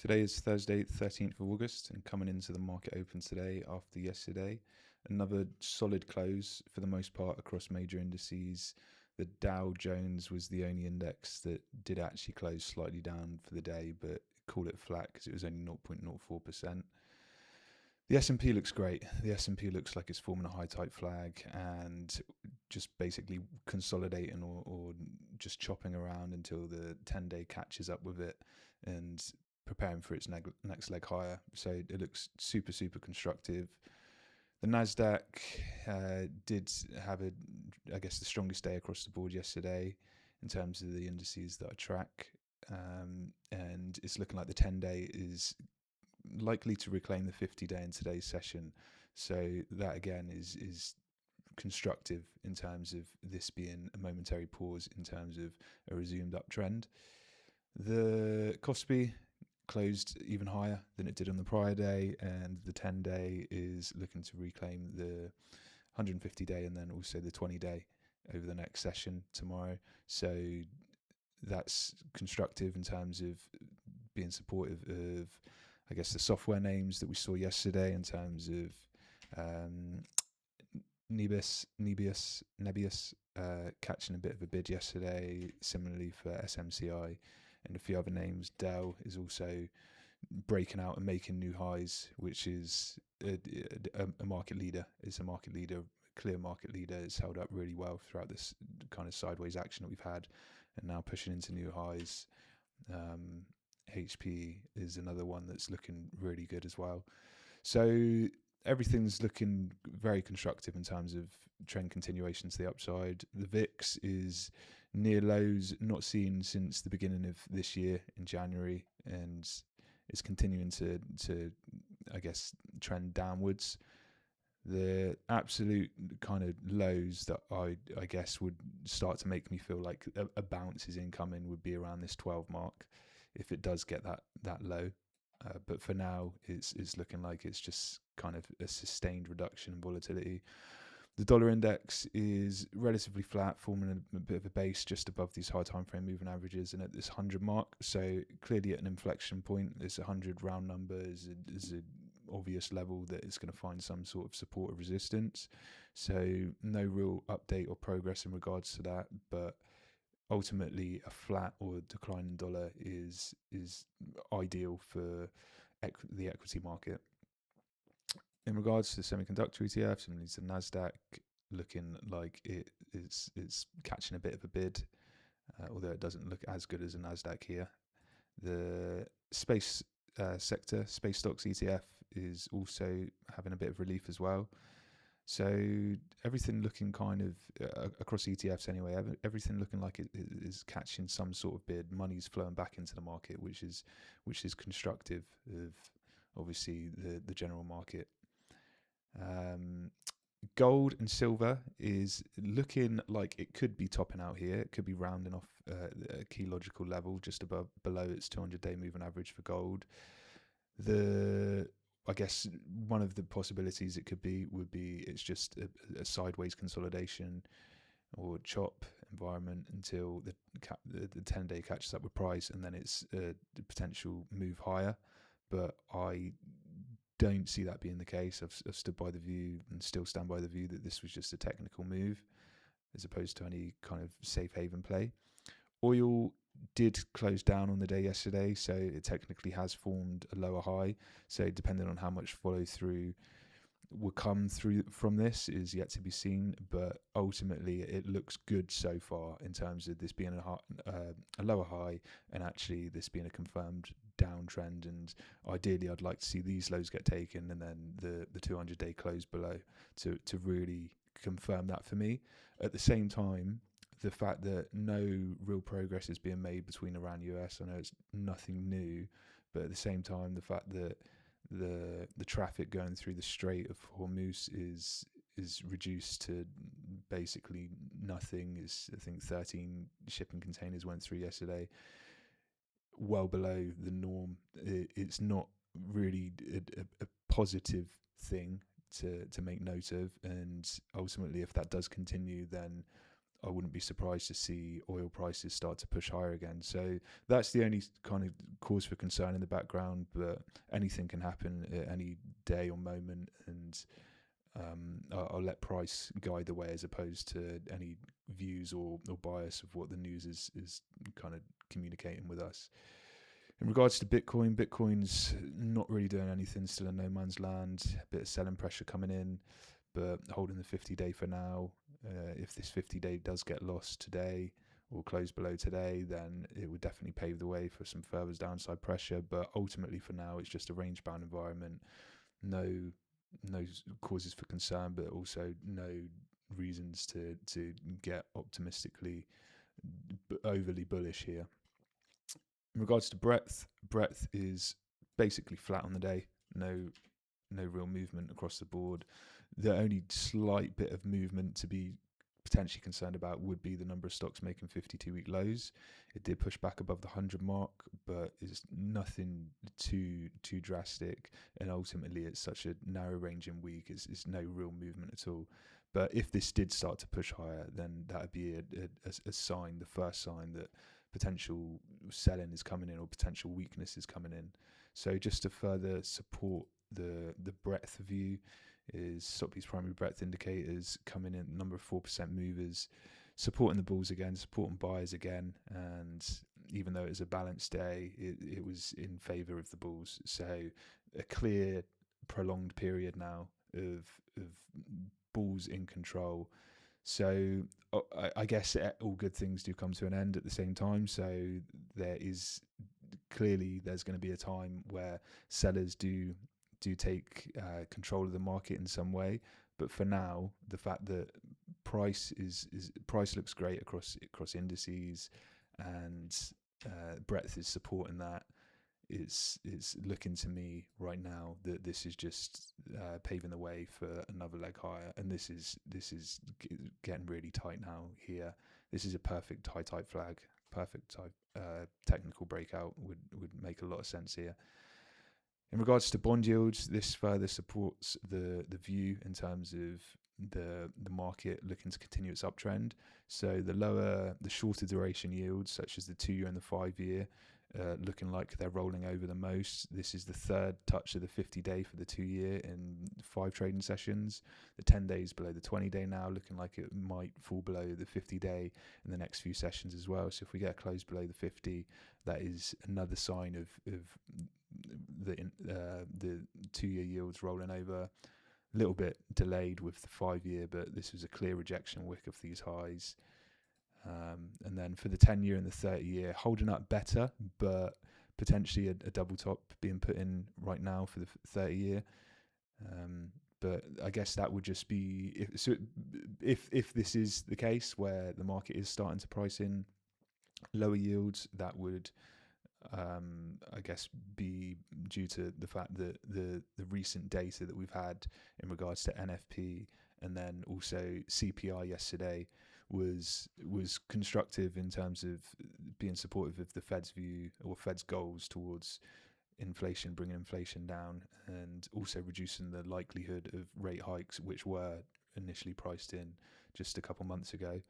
Today is Thursday, 13th of August, and coming into the market open today after yesterday, another solid close for the most part across major indices. The Dow Jones was the only index that did actually close slightly down for the day, but call it flat because it was only 0.04%. The S&P looks great. The S&P looks like it's forming a high type flag and just basically consolidating or just chopping around until the 10-day catches up with it and preparing for its next leg higher. So it looks super, super constructive. The Nasdaq did have the strongest day across the board yesterday in terms of the indices that I track. And it's looking like the 10-day is likely to reclaim the 50-day in today's session. So that again is constructive in terms of this being a momentary pause in terms of a resumed uptrend. The Kospi closed even higher than it did on the prior day, and the 10-day is looking to reclaim the 150-day and then also the 20-day over the next session tomorrow. So that's constructive in terms of being supportive of, I guess, the software names that we saw yesterday in terms of Nebius catching a bit of a bid yesterday. Similarly for SMCI and a few other names. Dell is also breaking out and making new highs, which is a market leader. It's a market leader, clear market leader. It's held up really well throughout this kind of sideways action that we've had, and now pushing into new highs. HP is another one that's looking really good as well. So everything's looking very constructive in terms of trend continuation to the upside. The VIX is near lows not seen since the beginning of this year in January, and is continuing to I guess trend downwards. The absolute kind of lows that I guess would start to make me feel like a bounce is incoming would be around this 12 mark if it does get that low. But for now, it's looking like it's just kind of a sustained reduction in volatility. The dollar index is relatively flat, forming a bit of a base just above these high time frame moving averages and at this 100 mark. So clearly at an inflection point, this 100 round number is an obvious level that is going to find some sort of support or resistance. So no real update or progress in regards to that, but ultimately a flat or declining dollar is ideal for the equity market. In regards to the semiconductor ETFs, and the Nasdaq looking like it's catching a bit of a bid, although it doesn't look as good as a Nasdaq here. The space sector, space stocks ETF, is also having a bit of relief as well. So everything looking kind of across ETFs anyway, everything looking like it is catching some sort of bid. Money's flowing back into the market, which is constructive of obviously the general market. Gold and silver is looking like it could be topping out here. It could be rounding off a key logical level just below its 200-day moving average for gold. I guess one of the possibilities it could be would be it's just a sideways consolidation or chop environment until the 10-day catches up with price, and then it's a potential move higher. But I don't see that being the case. I've stood by the view and still stand by the view that this was just a technical move as opposed to any kind of safe haven play. Oil did close down on the day yesterday, so it technically has formed a lower high. So depending on how much follow through will come through from this is yet to be seen, but ultimately it looks good so far in terms of this being a lower high and actually this being a confirmed downtrend. And ideally I'd like to see these lows get taken and then the 200-day close below to really confirm that for me. At the same time, the fact that no real progress is being made between Iran and US, I know it's nothing new, but at the same time, the fact that the traffic going through the Strait of Hormuz is reduced to basically nothing. I think 13 shipping containers went through yesterday, well below the norm. It's not really a positive thing to make note of, and ultimately if that does continue, then I wouldn't be surprised to see oil prices start to push higher again. So that's the only kind of cause for concern in the background, but anything can happen at any day or moment, and I'll let price guide the way as opposed to any views or bias of what the news is kind of communicating with us. In regards to Bitcoin, Bitcoin's not really doing anything, still in no man's land. A bit of selling pressure coming in, but holding the 50-day for now. If this 50-day does get lost today or close below today, then it would definitely pave the way for some further downside pressure. But ultimately, for now, it's just a range-bound environment. No causes for concern, but also no reasons to get optimistically overly bullish here. In regards to breadth is basically flat on the day. No real movement across the board. The only slight bit of movement to be potentially concerned about would be the number of stocks making 52-week lows. It did push back above the 100 mark, but it's nothing too drastic. And ultimately, it's such a narrow ranging week. It's no real movement at all. But if this did start to push higher, then that would be a sign, the first sign that potential selling is coming in or potential weakness is coming in. So just to further support the breadth view is Sotheby's primary breadth indicators coming in, number of 4% movers, supporting the bulls again, supporting buyers again, and even though it was a balanced day, it was in favour of the bulls. So a clear, prolonged period now of bulls in control. So I guess all good things do come to an end at the same time. So there's going to be a time where sellers do take control of the market in some way. But for now, the fact that price looks great across indices, and breadth is supporting that. It's looking to me right now that this is just paving the way for another leg higher, and this is getting really tight now here. This is a perfect high type flag, perfect type technical breakout would make a lot of sense here. In regards to bond yields, this further supports the view in terms of the market looking to continue its uptrend. So the shorter duration yields, such as the 2-year and the 5-year, looking like they're rolling over the most. This is the third touch of the 50-day for the 2-year in 5 trading sessions. The 10 days below the 20-day now, looking like it might fall below the 50-day in the next few sessions as well. So if we get a close below the 50, that is another sign of the 2-year yields rolling over. A little bit delayed with the 5-year, but this was a clear rejection wick of these highs. And then for the 10-year and the 30-year, holding up better, but potentially a double top being put in right now for the 30-year. But I guess that would just be if this is the case where the market is starting to price in lower yields, that would I guess be due to the fact that the recent data that we've had in regards to NFP and then also CPI yesterday was constructive in terms of being supportive of the Fed's view or Fed's goals towards inflation, bringing inflation down, and also reducing the likelihood of rate hikes, which were initially priced in just a couple months ago.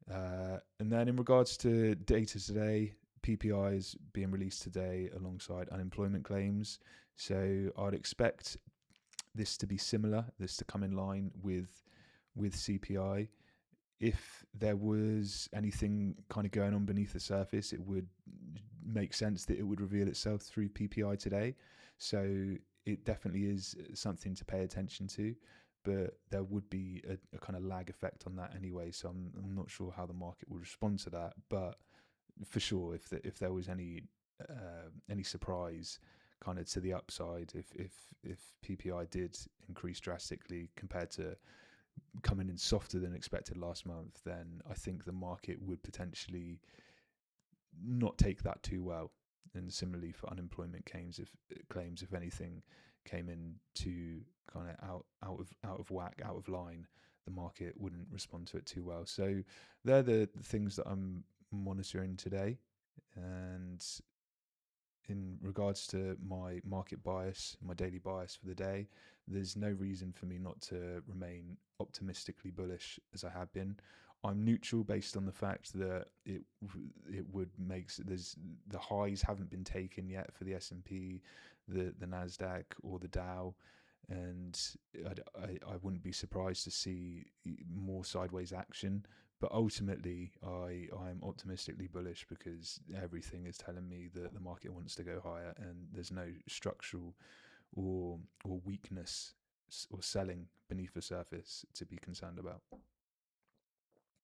And then in regards to data today, PPI is being released today alongside unemployment claims. So I'd expect this to be similar, this to come in line with CPI. If there was anything kind of going on beneath the surface, it would make sense that it would reveal itself through PPI today. So it definitely is something to pay attention to, but there would be a kind of lag effect on that anyway. So I'm not sure how the market will respond to that, but for sure, if there was any surprise kind of to the upside, if PPI did increase drastically compared to coming in softer than expected last month, then I think the market would potentially not take that too well. And similarly for unemployment claims, if anything came in too kind of out of whack, out of line, the market wouldn't respond to it too well. So they're the things that I'm monitoring today. And in regards to my market bias, my daily bias for the day, there's no reason for me not to remain optimistically bullish as I have been. I'm neutral based on the fact that it would make there's the highs haven't been taken yet for the S&P, the Nasdaq or the Dow, and I wouldn't be surprised to see more sideways action. But ultimately, I'm optimistically bullish because everything is telling me that the market wants to go higher, and there's no structural or weakness or selling beneath the surface to be concerned about.